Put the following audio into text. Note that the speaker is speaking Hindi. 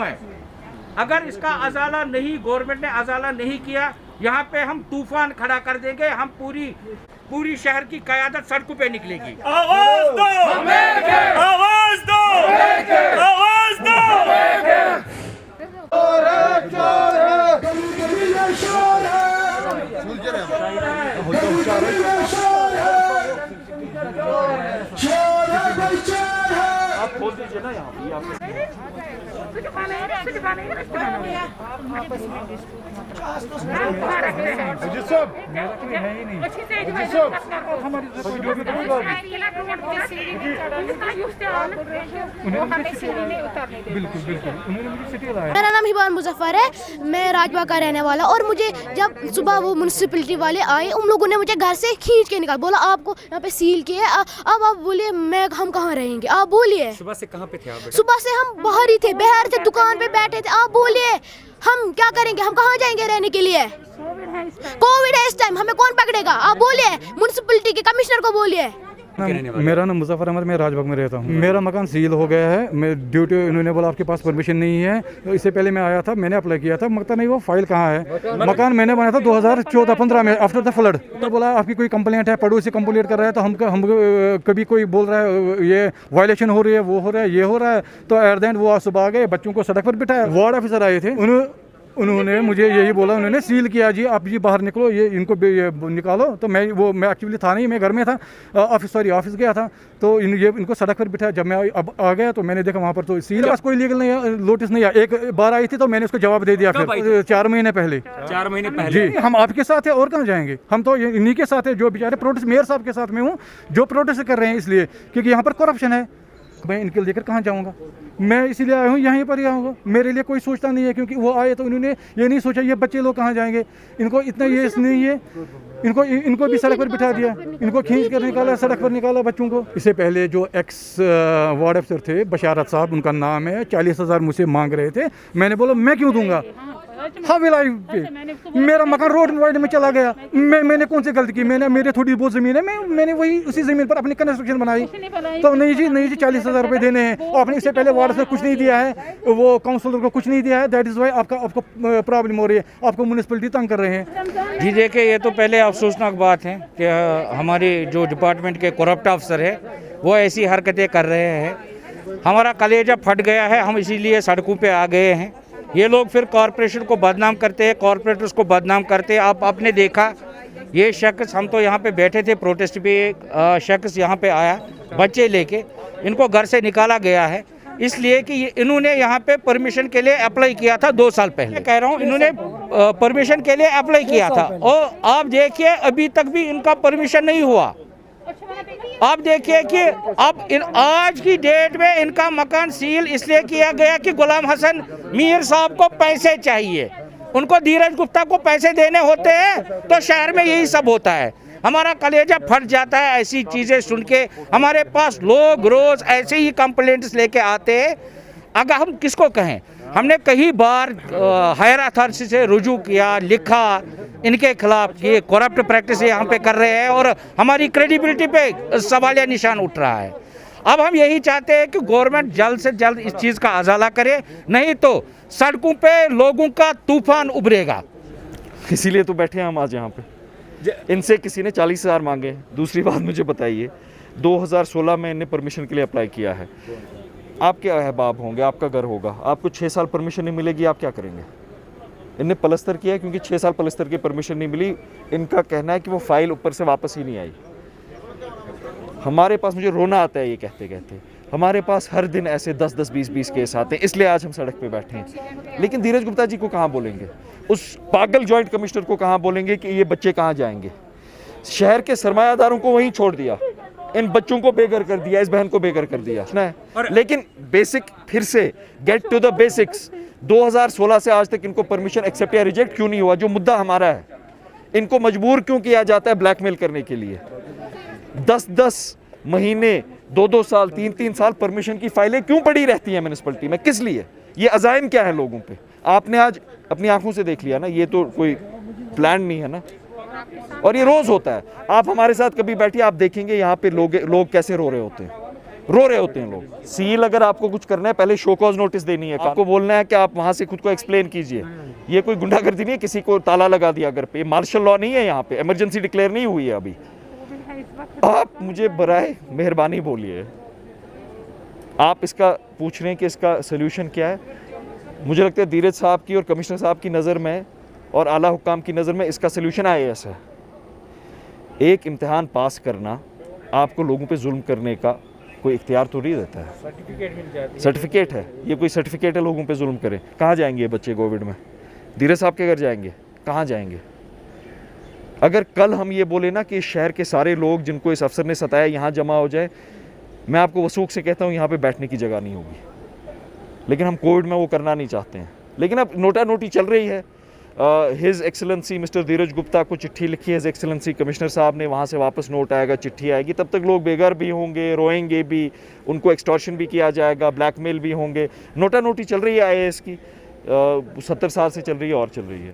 क्यों है? अगर इसका अजाला नहीं, गवर्नमेंट ने अजाला नहीं किया, यहाँ पे हम तूफान खड़ा कर देंगे। हम पूरी शहर की क़यादत सड़कों पे निकलेगी। आवाज दो, आवाज दो, आवाज दो। आप खोल दीजिए ना यहाँ पे। मेरा नाम हिबान मुजफ्फर है, मैं राजबाग का रहने वाला। और मुझे जब सुबह वो म्यूनसिपैलिटी वाले आए, उन लोगों ने मुझे घर से खींच के निकाल, बोला आपको यहाँ पे सील किया है। अब आप बोलिए हम कहाँ रहेंगे? आप बोलिए। सुबह से कहाँ पे थे आप? सुबह से हम बाहर ही थे, बाहर थे, दुकान पे बैठे थे। आप बोलिए हम क्या करेंगे? हम कहाँ जाएंगे रहने के लिए? कोविड है इस टाइम, हमें कौन पकड़ेगा? आप बोलिए, म्यूनसिपैलिटी के कमिश्नर को बोलिए। मेरा नाम मुजफ्फर अहमद, मैं राजबाग में रहता हूँ। मेरा मकान सील हो गया है। मैं ड्यूटी, उन्होंने बोला आपके पास परमिशन नहीं है। तो इससे पहले मैं आया था, मैंने अप्लाई किया था, मगर नहीं वो फाइल कहाँ है। मकान मैंने बनाया था 2014-15 में, आफ्टर द फ्लड। तो बोला आपकी कोई कंप्लेंट है, पड़ोसी कंप्लेंट कर रहा है। तो हम कभी कोई बोल रहा है ये वायलेशन हो रही है, वो हो रहा है, ये हो रहा है। तो एट द एंड वो सुबह आ गए, बच्चों को सड़क पर बिठाया। वार्ड ऑफिसर आए थे, उन्होंने मुझे यही बोला, उन्होंने सील किया जी आप जी बाहर निकलो, ये इनको निकालो। तो मैं एक्चुअली था नहीं, मैं घर में था, ऑफिस गया था। तो इनको सड़क पर बिठाया। जब मैं अब आ गया तो मैंने देखा वहाँ पर तो सील, पास कोई लीगल नहीं, नोटिस नहीं आया। एक बार आई थी तो मैंने उसको जवाब दे दिया, फिर 4 महीने पहले। 4 महीने पहले जी, हम आपके साथ है और कहाँ जाएंगे? हम तो इन्हीं के साथ है जो बेचारे प्रोटेस्ट, मेयर साहब के साथ में हूँ जो प्रोटेस्ट कर रहे हैं, इसलिए क्योंकि यहाँ पर करप्शन है। मैं इनके लेकर कहाँ जाऊँगा? मैं इसीलिए आया हूँ, यहीं पर ही आऊँगा। मेरे लिए कोई सोचता नहीं है, क्योंकि वो आए तो इन्होंने ये नहीं सोचा ये बच्चे लोग कहाँ जाएंगे। इनको इतना ये नहीं है, इनको भी सड़क पर बिठा दिया, इनको खींच कर निकाला, सड़क पर निकाला बच्चों को। इससे पहले जो एक्स वार्ड अफसर थे, बशारत साहब उनका नाम है, 40,000 मुझसे मांग रहे थे। मैंने बोला मैं क्यों दूंगा? हाँ विलाई पे मेरा मकान रोड वाइड में चला गया। मैंने कौन सी गलती की? मेरे थोड़ी बहुत ज़मीन है, मैंने वही उसी ज़मीन पर अपनी कंस्ट्रक्शन बनाई। तो नहीं जी 40,000 रुपये देने हैं। आपने इससे पहले वार्ड से कुछ नहीं दिया है, वो काउंसलर को कुछ नहीं दिया है। दैट इज़ वाई आपको प्रॉब्लम हो रही है, आपको म्यूनसिपैलिटी तंग कर रहे हैं। जी देखिए, ये तो पहले अफसोसनाक बात है कि हमारे जो डिपार्टमेंट के करप्ट अफसर है वो ऐसी हरकतें कर रहे हैं। हमारा कलेजा फट गया है, हम इसीलिए सड़कों पे आ गए हैं। ये लोग फिर कॉरपोरेशन को बदनाम करते हैं, कॉरपोरेटर्स को बदनाम करते हैं। आप आपने देखा ये शख्स, हम तो यहाँ पे बैठे थे प्रोटेस्ट पे, एक शख्स यहाँ पे आया बच्चे लेके, इनको घर से निकाला गया है इसलिए कि इन्होंने यहाँ पे परमिशन के लिए अप्लाई किया था 2 साल पहले। कह रहा हूँ इन्होंने परमिशन के लिए अप्लाई किया था और आप देखिए अभी तक भी इनका परमिशन नहीं हुआ। आप देखिए कि अब आज की डेट में इनका मकान सील इसलिए किया गया कि गुलाम हसन मीर साहब को पैसे चाहिए, उनको धीरज गुप्ता को पैसे देने होते हैं। तो शहर में यही सब होता है। हमारा कलेजा फट जाता है ऐसी चीज़ें सुन के। हमारे पास लोग रोज़ ऐसे ही कंप्लेंट्स लेके आते हैं। अगर हम किसको कहें, हमने कई बार हायर अथॉरिटी से रुजू किया, लिखा इनके खिलाफ ये करप्ट प्रैक्टिस यहाँ पे कर रहे हैं और हमारी क्रेडिबिलिटी पे सवालिया निशान उठ रहा है। अब हम यही चाहते हैं कि गवर्नमेंट जल्द से जल्द इस चीज़ का अजाला करे, नहीं तो सड़कों पे लोगों का तूफान उभरेगा। इसीलिए तो बैठे हैं हम आज यहाँ पे। इनसे किसी ने 40,000 मांगे। दूसरी बात मुझे बताइए, 2016 में इन्हें परमिशन के लिए अप्लाई किया है। आपके अहबाब होंगे, आपका घर होगा, आपको 6 साल परमिशन नहीं मिलेगी, आप क्या करेंगे? इनने पलस्तर किया है क्योंकि 6 साल पलस्तर की परमिशन नहीं मिली। इनका कहना है कि वो फाइल ऊपर से वापस ही नहीं आई। हमारे पास, मुझे रोना आता है ये कहते कहते, हमारे पास हर दिन ऐसे 10-10, 20-20 केस आते हैं, इसलिए आज हम सड़क पे बैठे हैं। लेकिन धीरज गुप्ता जी को कहाँ बोलेंगे? उस पागल जॉइंट कमिश्नर को कहाँ बोलेंगे कि ये बच्चे कहाँ जाएंगे? शहर के सरमायादारों को वहीं छोड़ दिया, इन बच्चों को बेघर कर दिया, इस बहन को बेघर कर दिया है। लेकिन बेसिक, फिर से गेट टू द बेसिक्स। 2016 से आज तक इनको परमिशन एक्सेप्ट या रिजेक्ट क्यों नहीं हुआ? जो मुद्दा हमारा है, इनको मजबूर क्यों किया जाता है ब्लैकमेल करने के लिए? 10-10 महीने, 2-2 साल, 3-3 साल परमिशन की फाइलें क्यों पड़ी रहती हैं म्यूनिसिपैलिटी में? किस लिए? ये अजाइम क्या है लोगों पे? आपने आज अपनी आंखों से देख लिया ना, ये तो कोई प्लान नहीं है ना। और ये रोज होता है। आप हमारे साथ कभी बैठिए, आप देखेंगे यहाँ पे लोग कैसे रो रहे होते हैं। रो रहे होते हैं लोग। सील अगर आपको कुछ करना है पहले शो कॉज नोटिस देनी है, आपको बोलना है कि आप वहां से खुद को एक्सप्लेन कीजिए। ये कोई गुंडागर्दी नहीं है, किसी को ताला लगा दिया घर पे, मार्शल लॉ नहीं है यहाँ पे, इमरजेंसी डिक्लेयर नहीं हुई है अभी। आप मुझे बराए मेहरबानी बोलिए, आप इसका पूछ रहे हैं कि इसका सोल्यूशन क्या है। मुझे लगता है धीरज साहब की और कमिश्नर साहब की नज़र में और आला हुक्काम की नज़र में इसका सोल्यूशन IAS है। एक इम्तिहान पास करना आपको लोगों पे जुल्म करने का कोई इख्तियार तो नहीं देता है। सर्टिफिकेट मिल जाती है। सर्टिफिकेट है, ये कोई सर्टिफिकेट है लोगों पे जुल्म करें? कहाँ जाएंगे ये बच्चे कोविड में? धीरज साहब के घर जाएंगे? कहाँ जाएंगे? अगर कल हम ये बोले ना कि इस शहर के सारे लोग जिनको इस अफसर ने सताया यहाँ जमा हो जाए, मैं आपको वसूख से कहता हूँ यहाँ पे बैठने की जगह नहीं होगी। लेकिन हम कोविड में वो करना नहीं चाहते हैं। लेकिन अब नोटा नोटी चल रही है। हिज एक्सेलेंसी मिस्टर धीरज गुप्ता को चिट्ठी लिखी है हिज एक्सेलेंसी कमिश्नर साहब ने, वहाँ से वापस नोट आएगा, चिट्ठी आएगी, तब तक लोग बेघर भी होंगे, रोएंगे भी, उनको एक्सटॉर्शन भी किया जाएगा, ब्लैकमेल भी होंगे। नोटा नोटी चल रही है IAS की, 70 साल से चल रही है और चल रही है।